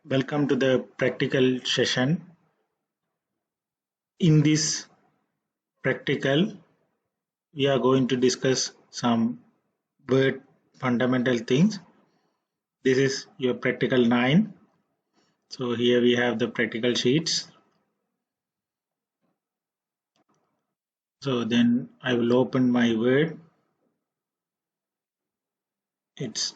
Welcome to the practical session. In this practical, we are going to discuss some word fundamental things. This is your practical 9. So here we have the practical sheets. So then I will open my word. It's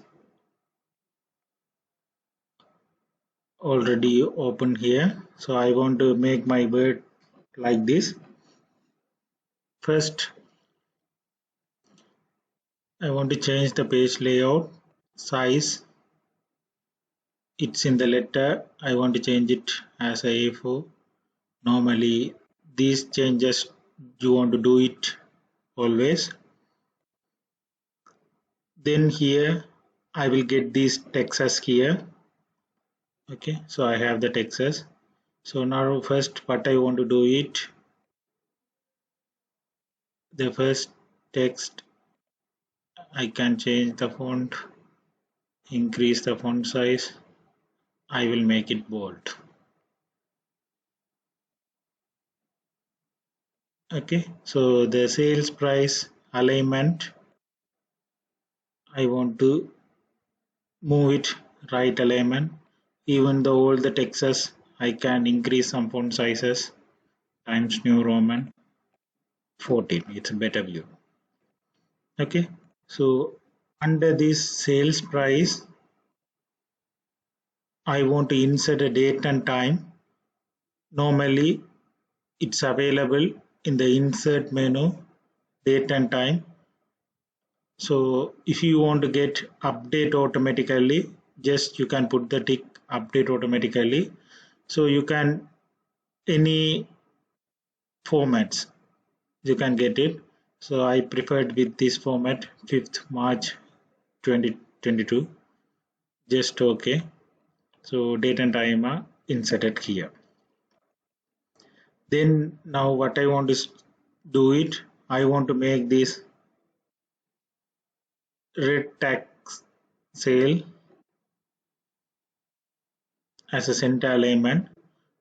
already open here. So I want to make my word like this. First, I want to change the page layout, size. It's in the letter. I want to change it as a A4. Normally these changes you want to do it always. Then here I will get these texts here. Okay, so I have the texts. So now first what I want to do it, the first text I can change the font, increase the font size. I will make it bold. Okay, so the sales price alignment, I want to move it right alignment. Even though all the texts I can increase some font sizes, Times New Roman 14. It's a better view. Okay, so under this sales price, I want to insert a date and time. Normally, it's available in the insert menu, date and time. So if you want to get update automatically, just you can put the tick update automatically. So you can any formats you can get it. So I preferred with this format 5th March 2022. Just okay. So date and time are inserted here. Then now what I want to do it, I want to make this red tax sale as a center alignment.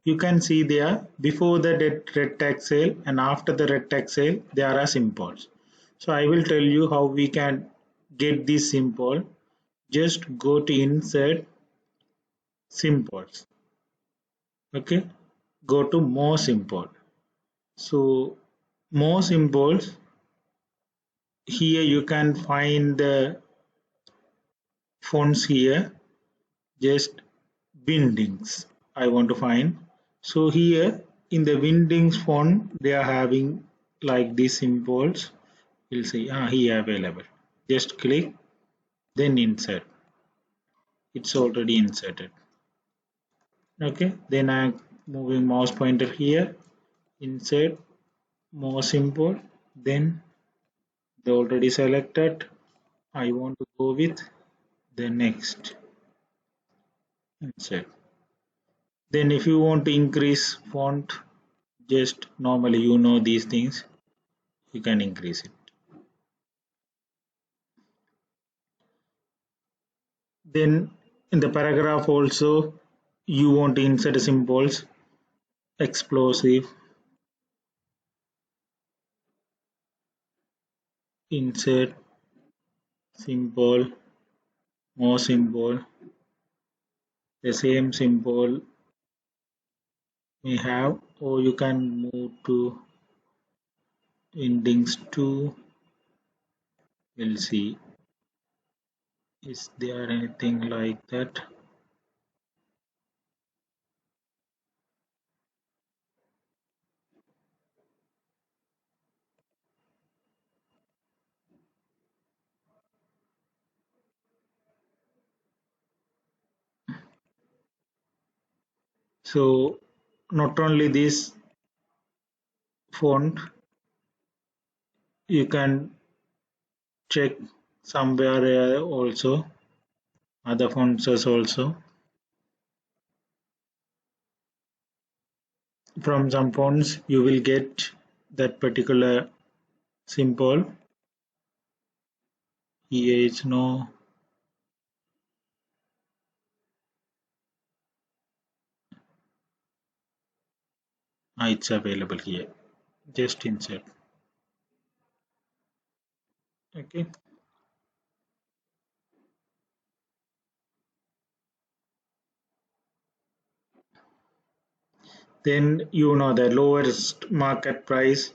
You can see there before the red tax sale and after the red tax sale there are symbols. So I will tell you how we can get this symbol. Just go to insert symbols. Okay, go to more symbol. So more symbols, here you can find the fonts here. Just windings I want to find. So here in the windings font they are having like these symbols. We'll see here available. Just click, then insert. It's already inserted. Okay, then I'm moving mouse pointer here, insert more symbol, then they already selected. I want to go with the next, insert. Then if you want to increase font, just normally you know these things, you can increase it. Then in the paragraph also you want to insert symbols, explosive, insert symbol, more symbol, the same symbol we have, or you can move to endings 2. We'll see is there anything like that. So not only this font, you can check somewhere also other fonts also. From some fonts you will get that particular symbol. Here is no, It's available here. Just insert. Okay. Then the lowest market price.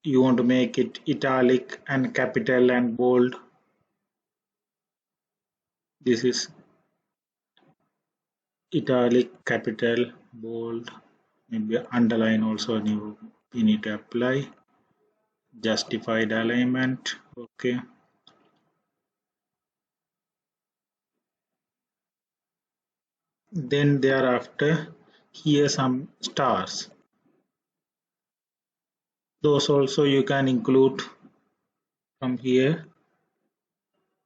You want to make it italic and capital and bold. This is italic, capital, bold, maybe underline also you need to apply. Justified alignment. Okay. Then thereafter, here some stars. Those also you can include from here.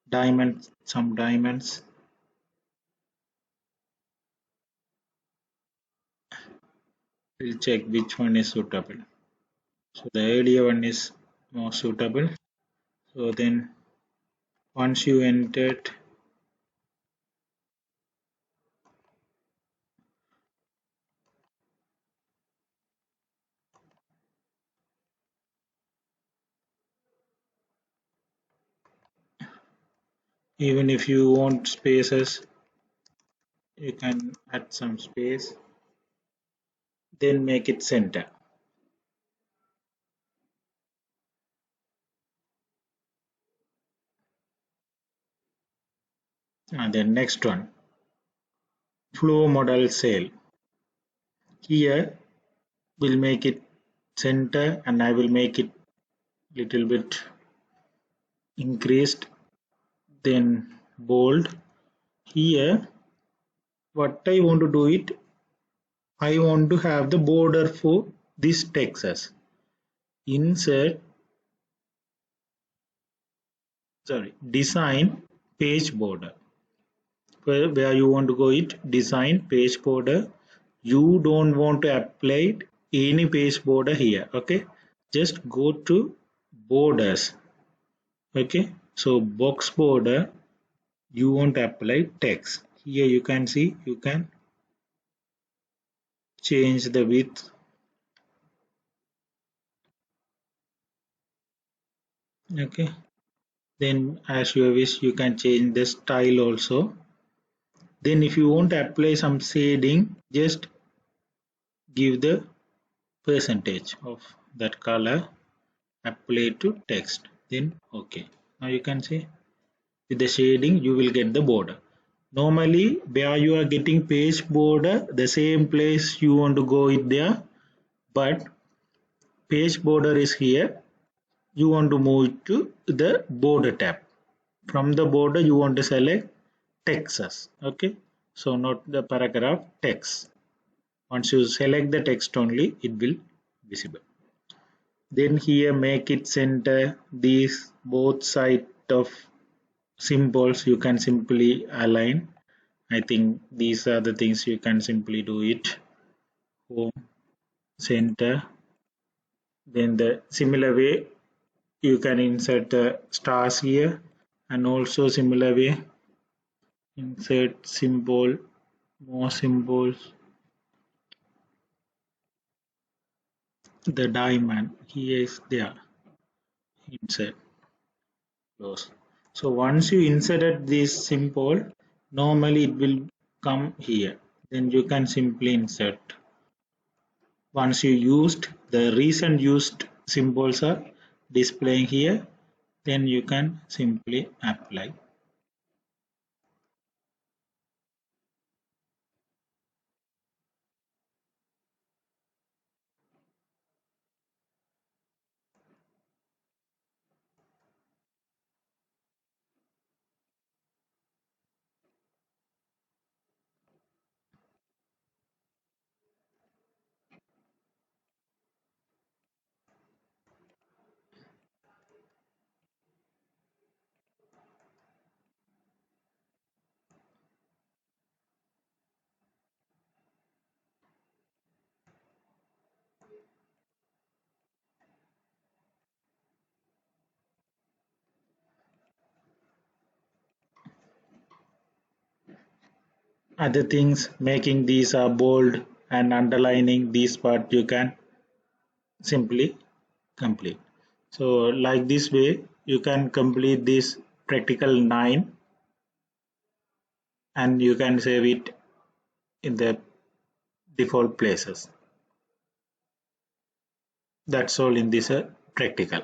Diamonds, some diamonds. We'll check which one is suitable. So the earlier one is more suitable. So then once you entered, even if you want spaces, you can add some space. Then make it center. And then next one, flow model cell. Here we'll make it center and I will make it little bit increased, then bold. Here what I want to do it, I want to have the border for this Texas. Insert, design page border. Where you want to go it, design page border. You don't want to apply any page border here. Okay, just go to borders. Okay, so box border, you want to apply text. Here you can see, you can change the width. Okay, then as you wish, you can change the style also. Then if you want to apply some shading, just give the percentage of that color, apply to text, then okay. Now you can see with the shading you will get the border. Normally where you are getting page border, the same place you want to go it there, but page border is here. You want to move it to the border tab. From the border you want to select Texas. Okay, so not the paragraph, text. Once you select the text only, it will visible. Then here make it center. These both side of symbols you can simply align. I think these are the things you can simply do it. Home, center. Then the similar way you can insert the stars here, and also similar way insert symbol, more symbols. The diamond here is there. Insert, close. So once you inserted this symbol, normally it will come here. Then you can simply insert. Once you used, the recent used symbols are displaying here, then you can simply apply. Other things making these are bold. and underlining this part you can simply complete. So like this way you can complete this practical 9 and you can save it in the default places. That's all in this practical.